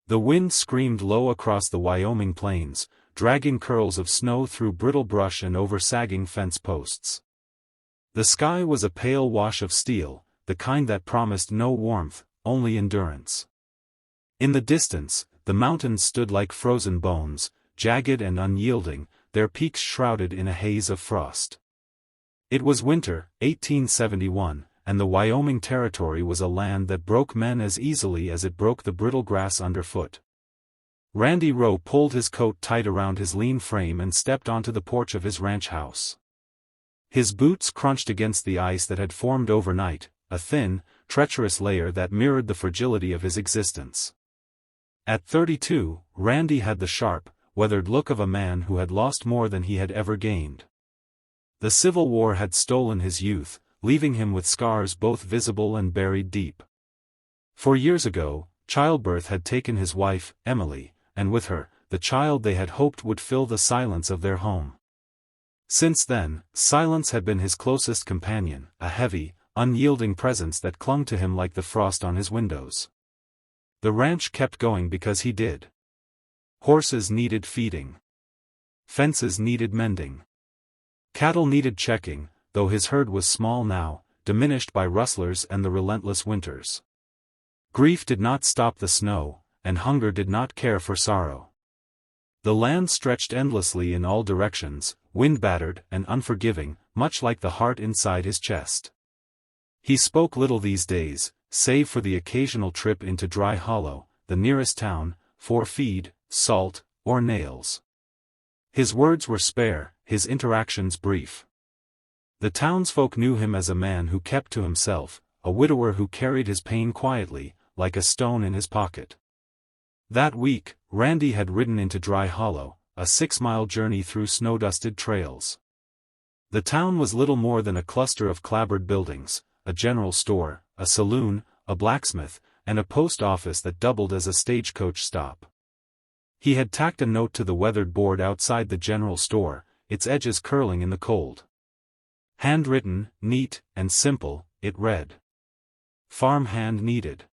The wind screamed low across the Wyoming plains, dragging curls of snow through brittle brush and over sagging fence posts. The sky was a pale wash of steel, the kind that promised no warmth, only endurance. In the distance, the mountains stood like frozen bones, jagged and unyielding, their peaks shrouded in a haze of frost. It was winter, 1871, and the Wyoming Territory was a land that broke men as easily as it broke the brittle grass underfoot. Randy Rowe pulled his coat tight around his lean frame and stepped onto the porch of his ranch house. His boots crunched against the ice that had formed overnight, a thin, treacherous layer that mirrored the fragility of his existence. At 32, Randy had the sharp, weathered look of a man who had lost more than he had ever gained. The Civil War had stolen his youth, leaving him with scars both visible and buried deep. 4 years ago, childbirth had taken his wife, Emily, and with her, the child they had hoped would fill the silence of their home. Since then, silence had been his closest companion, a heavy, unyielding presence that clung to him like the frost on his windows. The ranch kept going because he did. Horses needed feeding. Fences needed mending. Cattle needed checking, though his herd was small now, diminished by rustlers and the relentless winters. Grief did not stop the snow, and hunger did not care for sorrow. The land stretched endlessly in all directions, wind-battered and unforgiving, much like the heart inside his chest. He spoke little these days, save for the occasional trip into Dry Hollow, the nearest town, for feed, salt, or nails. His words were spare, his interactions brief. The townsfolk knew him as a man who kept to himself, a widower who carried his pain quietly, like a stone in his pocket. That week, Randy had ridden into Dry Hollow, a 6-mile journey through snow-dusted trails. The town was little more than a cluster of clapboard buildings, a general store, a saloon, a blacksmith, and a post office that doubled as a stagecoach stop. He had tacked a note to the weathered board outside the general store, its edges curling in the cold. Handwritten, neat, and simple, it read. Farm hand needed.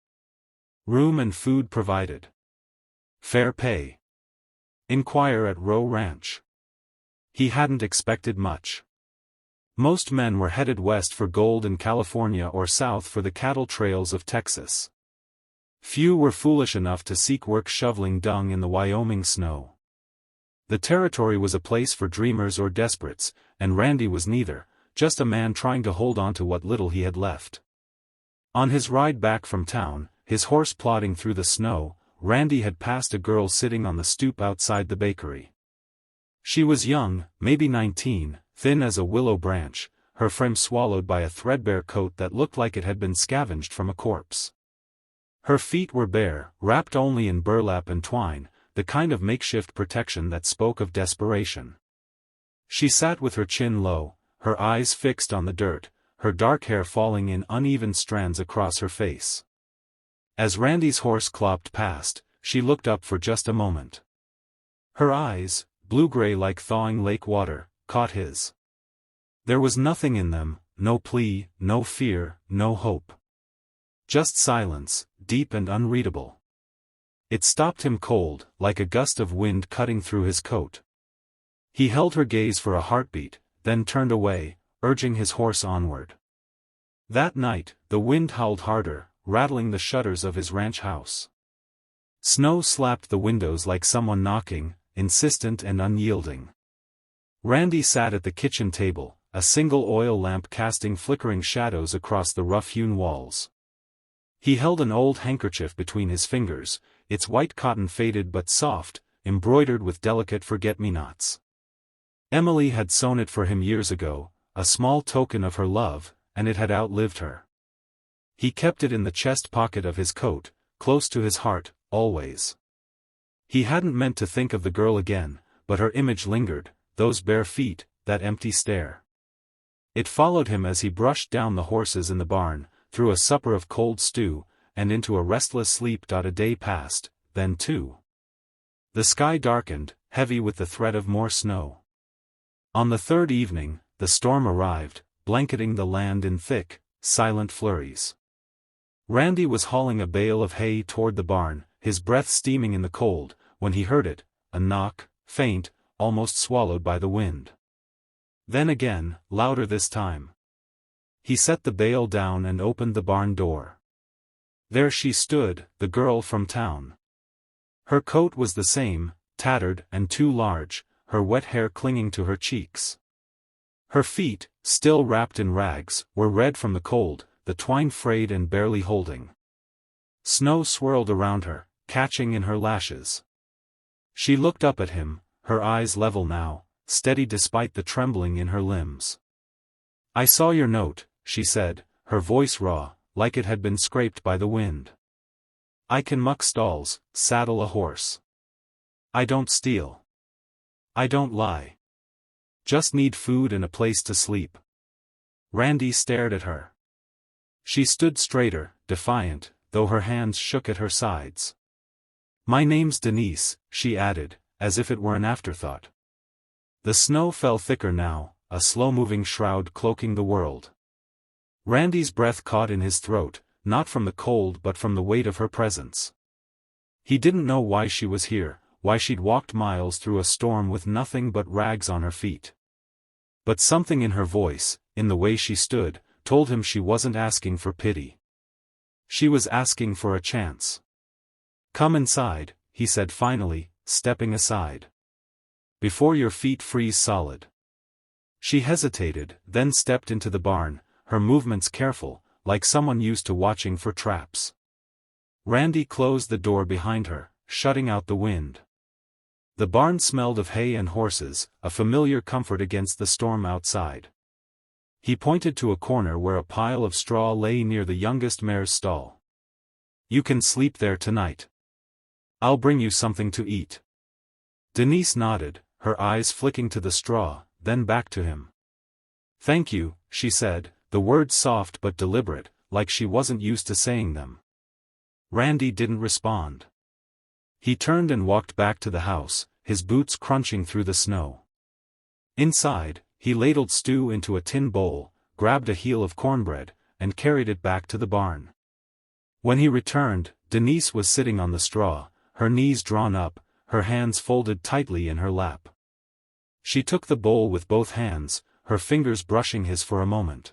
Room and food provided. Fair pay. Inquire at Rowe Ranch. He hadn't expected much. Most men were headed west for gold in California or south for the cattle trails of Texas. Few were foolish enough to seek work shoveling dung in the Wyoming snow. The territory was a place for dreamers or desperates, and Randy was neither, just a man trying to hold on to what little he had left. On his ride back from town, his horse plodding through the snow, Randy had passed a girl sitting on the stoop outside the bakery. She was young, maybe 19, thin as a willow branch, her frame swallowed by a threadbare coat that looked like it had been scavenged from a corpse. Her feet were bare, wrapped only in burlap and twine, the kind of makeshift protection that spoke of desperation. She sat with her chin low, her eyes fixed on the dirt, her dark hair falling in uneven strands across her face. As Randy's horse clopped past, she looked up for just a moment. Her eyes, blue-gray like thawing lake water, caught his. There was nothing in them, no plea, no fear, no hope. Just silence, deep and unreadable. It stopped him cold, like a gust of wind cutting through his coat. He held her gaze for a heartbeat, then turned away, urging his horse onward. That night, the wind howled harder, rattling the shutters of his ranch house. Snow slapped the windows like someone knocking, insistent and unyielding. Randy sat at the kitchen table, a single oil lamp casting flickering shadows across the rough-hewn walls. He held an old handkerchief between his fingers, its white cotton faded but soft, embroidered with delicate forget-me-nots. Emily had sewn it for him years ago, a small token of her love, and it had outlived her. He kept it in the chest pocket of his coat, close to his heart, always. He hadn't meant to think of the girl again, but her image lingered, those bare feet, that empty stare. It followed him as he brushed down the horses in the barn, through a supper of cold stew, and into a restless sleep. A day passed, then 2. The sky darkened, heavy with the threat of more snow. On the 3rd evening, the storm arrived, blanketing the land in thick, silent flurries. Randy was hauling a bale of hay toward the barn, his breath steaming in the cold, when he heard it, a knock, faint, almost swallowed by the wind. Then again, louder this time. He set the bale down and opened the barn door. There she stood, the girl from town. Her coat was the same, tattered and too large, her wet hair clinging to her cheeks. Her feet, still wrapped in rags, were red from the cold, the twine frayed and barely holding. Snow swirled around her, catching in her lashes. She looked up at him, her eyes level now, steady despite the trembling in her limbs. "I saw your note," she said, her voice raw, like it had been scraped by the wind. "I can muck stalls, saddle a horse. I don't steal. I don't lie. Just need food and a place to sleep." Randy stared at her. She stood straighter, defiant, though her hands shook at her sides. "My name's Denise," she added, as if it were an afterthought. The snow fell thicker now, a slow-moving shroud cloaking the world. Randy's breath caught in his throat, not from the cold but from the weight of her presence. He didn't know why she was here, why she'd walked miles through a storm with nothing but rags on her feet. But something in her voice, in the way she stood, told him she wasn't asking for pity. She was asking for a chance. "Come inside," he said finally, stepping aside. "Before your feet freeze solid." She hesitated, then stepped into the barn, her movements careful, like someone used to watching for traps. Randy closed the door behind her, shutting out the wind. The barn smelled of hay and horses, a familiar comfort against the storm outside. He pointed to a corner where a pile of straw lay near the youngest mare's stall. "You can sleep there tonight. I'll bring you something to eat." Denise nodded, her eyes flicking to the straw, then back to him. "Thank you," she said, the words soft but deliberate, like she wasn't used to saying them. Randy didn't respond. He turned and walked back to the house, his boots crunching through the snow. Inside, he ladled stew into a tin bowl, grabbed a heel of cornbread, and carried it back to the barn. When he returned, Denise was sitting on the straw, her knees drawn up, her hands folded tightly in her lap. She took the bowl with both hands, her fingers brushing his for a moment.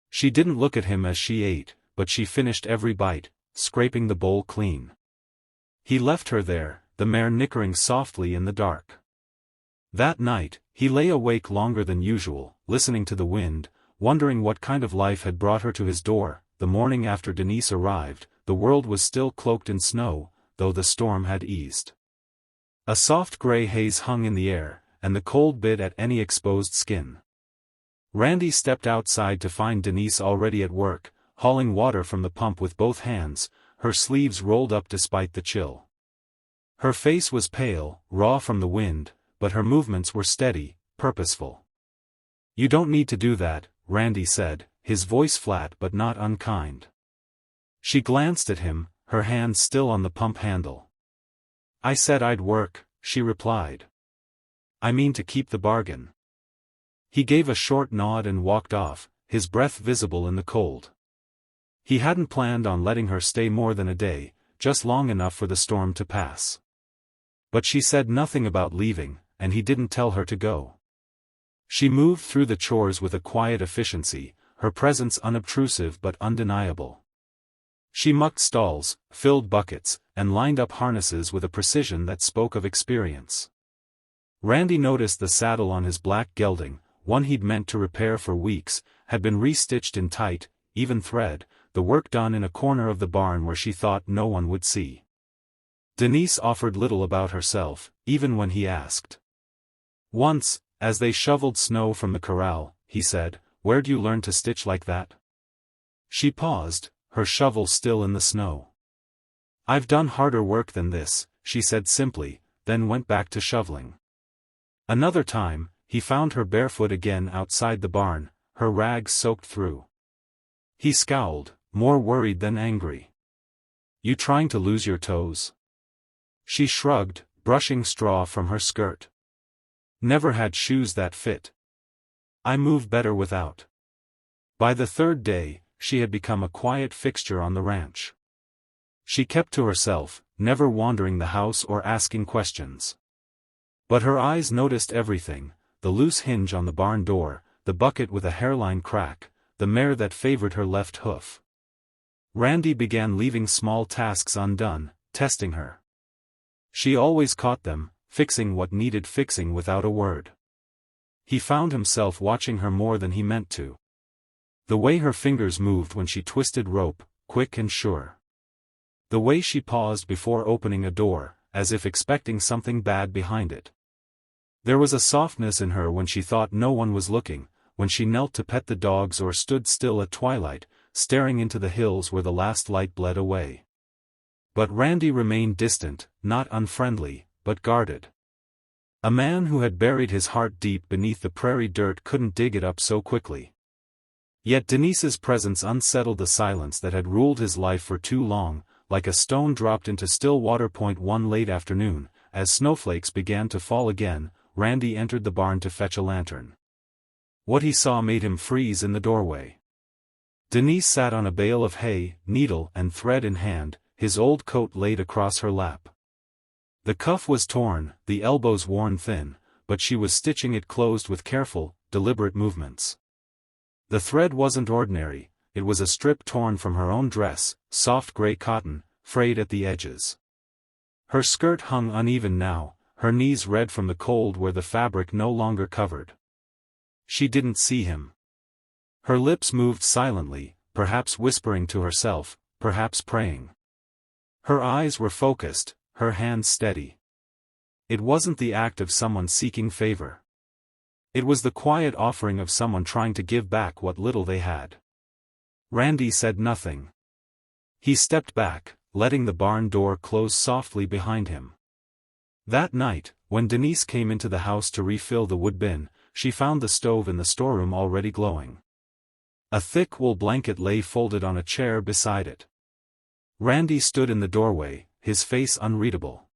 She didn't look at him as she ate, but she finished every bite, scraping the bowl clean. He left her there, the mare nickering softly in the dark. That night, he lay awake longer than usual, listening to the wind, wondering what kind of life had brought her to his door. The morning after Denise arrived, the world was still cloaked in snow, though the storm had eased. A soft gray haze hung in the air, and the cold bit at any exposed skin. Randy stepped outside to find Denise already at work, hauling water from the pump with both hands, her sleeves rolled up despite the chill. Her face was pale, raw from the wind, but her movements were steady, purposeful. "You don't need to do that," Randy said, his voice flat but not unkind. She glanced at him, her hand still on the pump handle. "I said I'd work," she replied. "I mean to keep the bargain." He gave a short nod and walked off, his breath visible in the cold. He hadn't planned on letting her stay more than a day, just long enough for the storm to pass. But she said nothing about leaving, and he didn't tell her to go. She moved through the chores with a quiet efficiency, her presence unobtrusive but undeniable. She mucked stalls, filled buckets, and lined up harnesses with a precision that spoke of experience. Randy noticed the saddle on his black gelding, one he'd meant to repair for weeks, had been restitched in tight, even thread, the work done in a corner of the barn where she thought no one would see. Denise offered little about herself, even when he asked. Once, as they shoveled snow from the corral, he said, "Where'd you learn to stitch like that?" She paused, her shovel still in the snow. "I've done harder work than this," she said simply, then went back to shoveling. Another time, he found her barefoot again outside the barn, her rags soaked through. He scowled, more worried than angry. "You trying to lose your toes?" She shrugged, brushing straw from her skirt. "Never had shoes that fit. I move better without." By the third day, she had become a quiet fixture on the ranch. She kept to herself, never wandering the house or asking questions. But her eyes noticed everything: the loose hinge on the barn door, the bucket with a hairline crack, the mare that favored her left hoof. Randy began leaving small tasks undone, testing her. She always caught them, fixing what needed fixing without a word. He found himself watching her more than he meant to. The way her fingers moved when she twisted rope, quick and sure. The way she paused before opening a door, as if expecting something bad behind it. There was a softness in her when she thought no one was looking, when she knelt to pet the dogs or stood still at twilight, staring into the hills where the last light bled away. But Randy remained distant, not unfriendly, but guarded. A man who had buried his heart deep beneath the prairie dirt couldn't dig it up so quickly. Yet Denise's presence unsettled the silence that had ruled his life for too long, like a stone dropped into still water. One late afternoon, as snowflakes began to fall again, Randy entered the barn to fetch a lantern. What he saw made him freeze in the doorway. Denise sat on a bale of hay, needle and thread in hand, his old coat laid across her lap. The cuff was torn, the elbows worn thin, but she was stitching it closed with careful, deliberate movements. The thread wasn't ordinary, it was a strip torn from her own dress, soft gray cotton, frayed at the edges. Her skirt hung uneven now, her knees red from the cold where the fabric no longer covered. She didn't see him. Her lips moved silently, perhaps whispering to herself, perhaps praying. Her eyes were focused, her hands steady. It wasn't the act of someone seeking favor. It was the quiet offering of someone trying to give back what little they had. Randy said nothing. He stepped back, letting the barn door close softly behind him. That night, when Denise came into the house to refill the wood bin, she found the stove in the storeroom already glowing. A thick wool blanket lay folded on a chair beside it. Randy stood in the doorway, his face unreadable.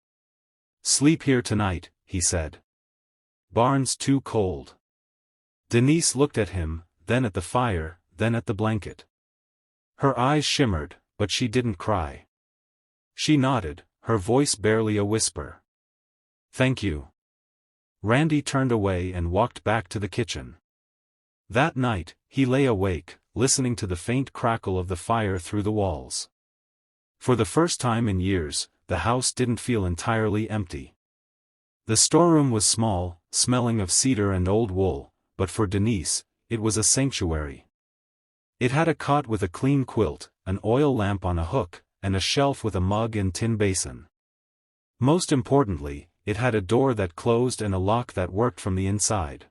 "Sleep here tonight," he said. "Barn's too cold." Denise looked at him, then at the fire, then at the blanket. Her eyes shimmered, but she didn't cry. She nodded, her voice barely a whisper. "Thank you." Randy turned away and walked back to the kitchen. That night, he lay awake, listening to the faint crackle of the fire through the walls. For the first time in years, the house didn't feel entirely empty. The storeroom was small, smelling of cedar and old wool, but for Denise, it was a sanctuary. It had a cot with a clean quilt, an oil lamp on a hook, and a shelf with a mug and tin basin. Most importantly, it had a door that closed and a lock that worked from the inside.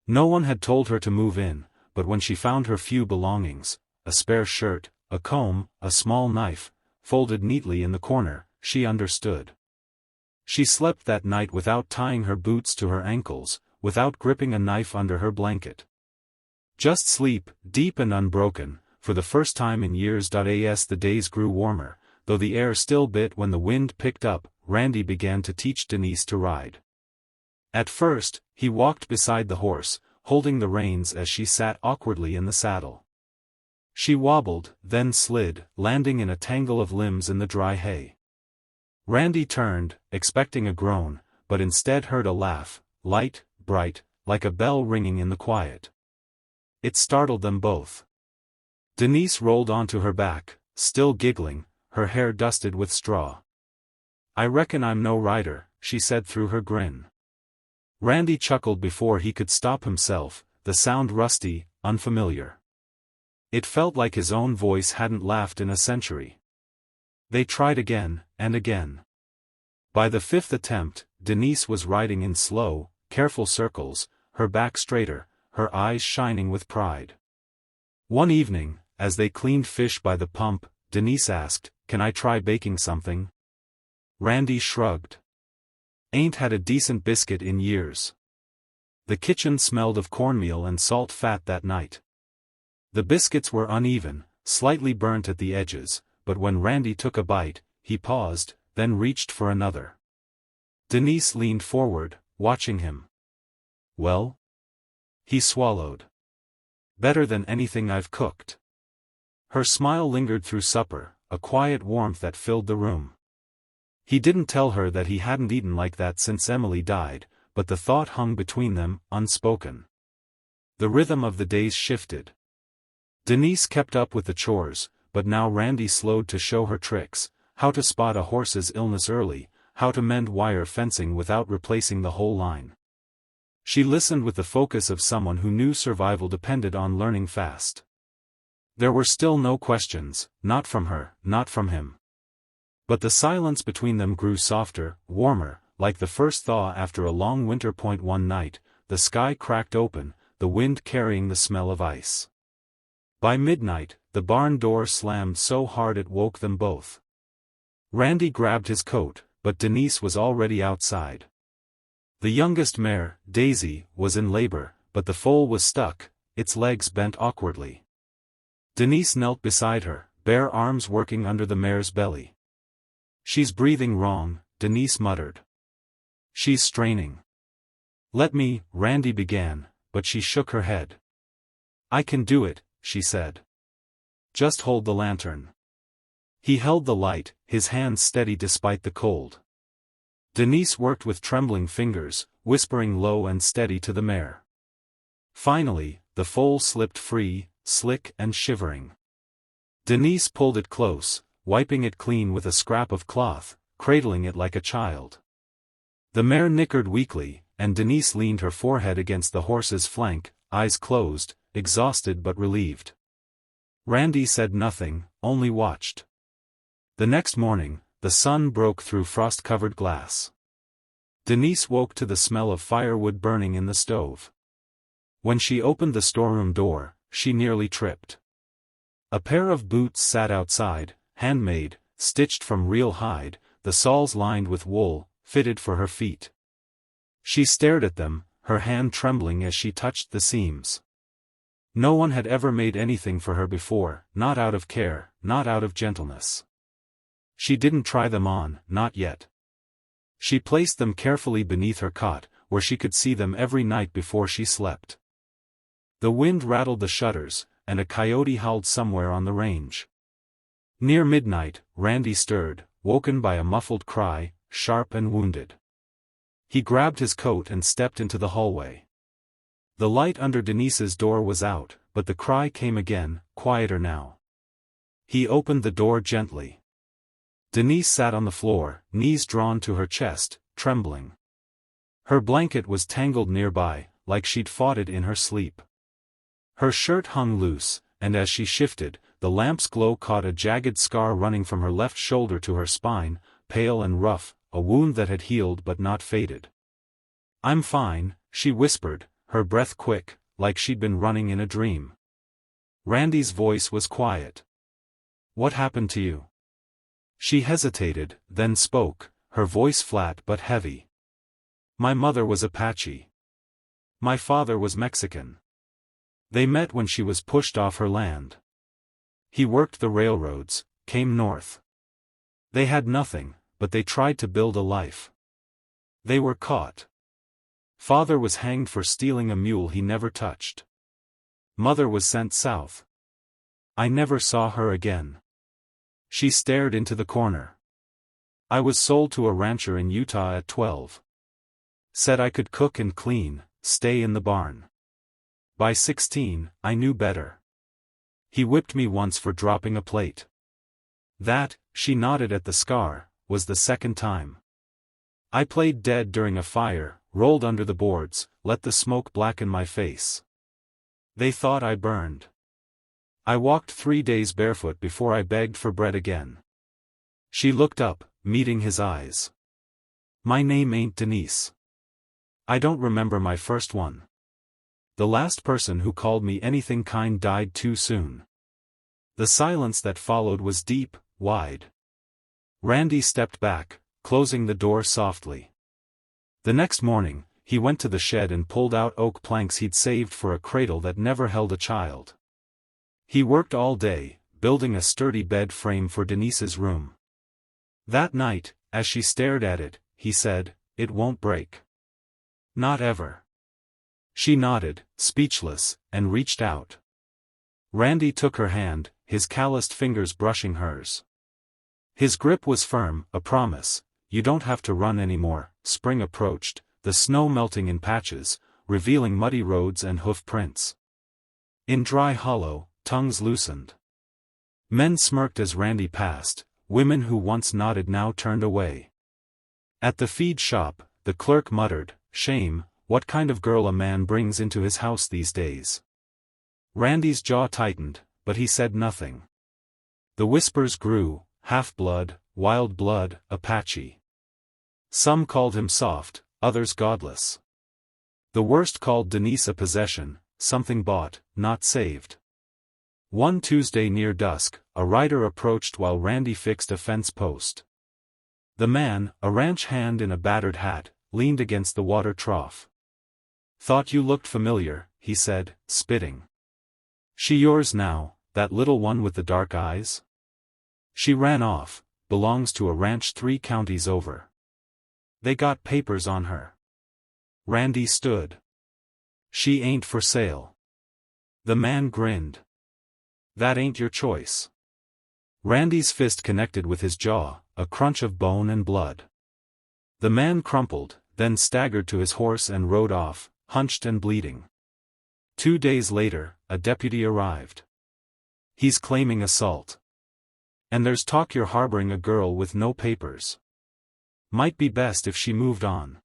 No one had told her to move in, but when she found her few belongings, a spare shirt, a comb, a small knife, folded neatly in the corner, she understood. She slept that night without tying her boots to her ankles, without gripping a knife under her blanket. Just sleep, deep and unbroken, for the first time in years. As the days grew warmer, though the air still bit when the wind picked up, Randy began to teach Denise to ride. At first, he walked beside the horse, holding the reins as she sat awkwardly in the saddle. She wobbled, then slid, landing in a tangle of limbs in the dry hay. Randy turned, expecting a groan, but instead heard a laugh, light, bright, like a bell ringing in the quiet. It startled them both. Denise rolled onto her back, still giggling, her hair dusted with straw. "I reckon I'm no rider," she said through her grin. Randy chuckled before he could stop himself, the sound rusty, unfamiliar. It felt like his own voice hadn't laughed in a century. They tried again, and again. By the fifth attempt, Denise was riding in slow, careful circles, her back straighter, her eyes shining with pride. One evening, as they cleaned fish by the pump, Denise asked, "Can I try baking something?" Randy shrugged. "Ain't had a decent biscuit in years." The kitchen smelled of cornmeal and salt fat that night. The biscuits were uneven, slightly burnt at the edges, but when Randy took a bite, he paused, then reached for another. Denise leaned forward, watching him. "Well?" He swallowed. "Better than anything I've cooked." Her smile lingered through supper, a quiet warmth that filled the room. He didn't tell her that he hadn't eaten like that since Emily died, but the thought hung between them, unspoken. The rhythm of the days shifted. Denise kept up with the chores, but now Randy slowed to show her tricks: how to spot a horse's illness early, how to mend wire fencing without replacing the whole line. She listened with the focus of someone who knew survival depended on learning fast. There were still no questions, not from her, not from him. But the silence between them grew softer, warmer, like the first thaw after a long winter. One night, the sky cracked open, the wind carrying the smell of ice. By midnight, the barn door slammed so hard it woke them both. Randy grabbed his coat, but Denise was already outside. The youngest mare, Daisy, was in labor, but the foal was stuck, its legs bent awkwardly. Denise knelt beside her, bare arms working under the mare's belly. "She's breathing wrong," Denise muttered. "She's straining." "Let me," Randy began, but she shook her head. "I can do it," she said. "Just hold the lantern." He held the light, his hands steady despite the cold. Denise worked with trembling fingers, whispering low and steady to the mare. Finally, the foal slipped free, slick and shivering. Denise pulled it close, wiping it clean with a scrap of cloth, cradling it like a child. The mare nickered weakly, and Denise leaned her forehead against the horse's flank, eyes closed, exhausted but relieved. Randy said nothing, only watched. The next morning, the sun broke through frost-covered glass. Denise woke to the smell of firewood burning in the stove. When she opened the storeroom door, she nearly tripped. A pair of boots sat outside, handmade, stitched from real hide, the soles lined with wool, fitted for her feet. She stared at them, her hand trembling as she touched the seams. No one had ever made anything for her before, not out of care, not out of gentleness. She didn't try them on, not yet. She placed them carefully beneath her cot, where she could see them every night before she slept. The wind rattled the shutters, and a coyote howled somewhere on the range. Near midnight, Randy stirred, woken by a muffled cry, sharp and wounded. He grabbed his coat and stepped into the hallway. The light under Denise's door was out, but the cry came again, quieter now. He opened the door gently. Denise sat on the floor, knees drawn to her chest, trembling. Her blanket was tangled nearby, like she'd fought it in her sleep. Her shirt hung loose, and as she shifted, the lamp's glow caught a jagged scar running from her left shoulder to her spine, pale and rough, a wound that had healed but not faded. "I'm fine," she whispered, her breath quick, like she'd been running in a dream. Randy's voice was quiet. "What happened to you?" She hesitated, then spoke, her voice flat but heavy. "My mother was Apache. My father was Mexican. They met when she was pushed off her land. He worked the railroads, came north. They had nothing, but they tried to build a life. They were caught. Father was hanged for stealing a mule he never touched. Mother was sent south. I never saw her again." She stared into the corner. "I was sold to a rancher in Utah at 12. Said I could cook and clean, stay in the barn. By 16, I knew better. He whipped me once for dropping a plate. That," she nodded at the scar, "was the second time. I played dead during a fire, rolled under the boards, let the smoke blacken my face. They thought I burned. I walked 3 days barefoot before I begged for bread again." She looked up, meeting his eyes. "My name ain't Denise. I don't remember my first one. The last person who called me anything kind died too soon." The silence that followed was deep, wide. Randy stepped back, closing the door softly. The next morning, he went to the shed and pulled out oak planks he'd saved for a cradle that never held a child. He worked all day, building a sturdy bed frame for Denise's room. That night, as she stared at it, he said, "It won't break. Not ever." She nodded, speechless, and reached out. Randy took her hand, his calloused fingers brushing hers. His grip was firm, a promise, you don't have to run anymore." Spring approached, the snow melting in patches, revealing muddy roads and hoof prints. In Dry Hollow, tongues loosened. Men smirked as Randy passed, women who once nodded now turned away. At the feed shop, the clerk muttered, "Shame, what kind of girl a man brings into his house these days." Randy's jaw tightened, but he said nothing. The whispers grew: half-blood, wild blood, Apache. Some called him soft, others godless. The worst called Denise a possession, something bought, not saved. One Tuesday near dusk, a rider approached while Randy fixed a fence post. The man, a ranch hand in a battered hat, leaned against the water trough. "Thought you looked familiar," he said, spitting. "She yours now, that little one with the dark eyes?" "She ran off, belongs to a ranch 3 counties over. They got papers on her." Randy stood. "She ain't for sale." The man grinned. "That ain't your choice." Randy's fist connected with his jaw, a crunch of bone and blood. The man crumpled, then staggered to his horse and rode off, hunched and bleeding. 2 days later, a deputy arrived. "He's claiming assault. And there's talk you're harboring a girl with no papers. Might be best if she moved on."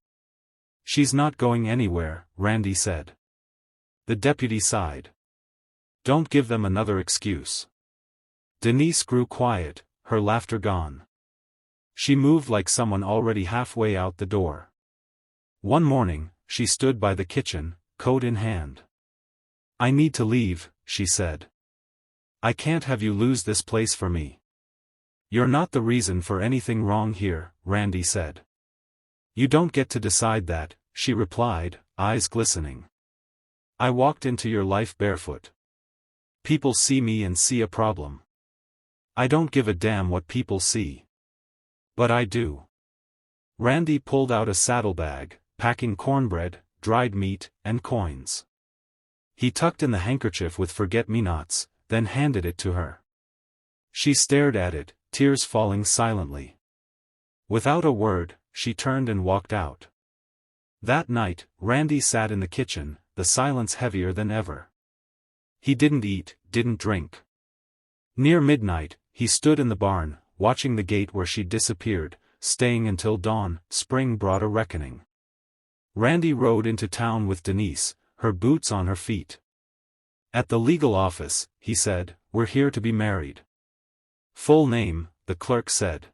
"She's not going anywhere," Randy said. The deputy sighed. "Don't give them another excuse." Denise grew quiet, her laughter gone. She moved like someone already halfway out the door. One morning, she stood by the kitchen, coat in hand. "I need to leave," she said. "I can't have you lose this place for me." "You're not the reason for anything wrong here," Randy said. "You don't get to decide that," she replied, eyes glistening. "I walked into your life barefoot. People see me and see a problem. I don't give a damn what people see. But I do." Randy pulled out a saddlebag, packing cornbread, dried meat, and coins. He tucked in the handkerchief with forget-me-nots, then handed it to her. She stared at it, tears falling silently. Without a word, she turned and walked out. That night, Randy sat in the kitchen, the silence heavier than ever. He didn't eat, didn't drink. Near midnight, he stood in the barn, watching the gate where she'd disappeared, staying until dawn. Spring brought a reckoning. Randy rode into town with Denise, her boots on her feet. "At the legal office," he said, "we're here to be married." "Full name," the clerk said.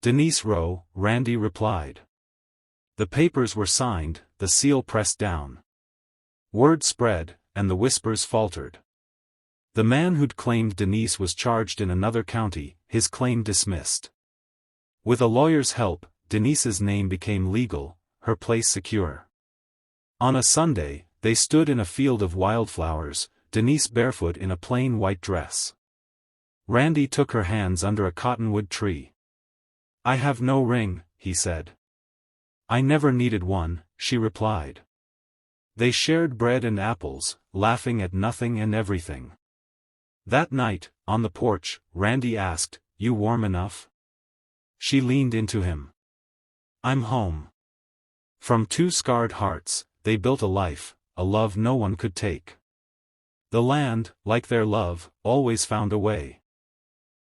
"Denise Rowe," Randy replied. The papers were signed, the seal pressed down. Word spread, and the whispers faltered. The man who'd claimed Denise was charged in another county, his claim dismissed. With a lawyer's help, Denise's name became legal, her place secure. On a Sunday, they stood in a field of wildflowers, Denise barefoot in a plain white dress. Randy took her hands under a cottonwood tree. "I have no ring," he said. "I never needed one," she replied. They shared bread and apples, laughing at nothing and everything. That night, on the porch, Randy asked, "You warm enough?" She leaned into him. "I'm home." From 2 scarred hearts, they built a life, a love no one could take. The land, like their love, always found a way.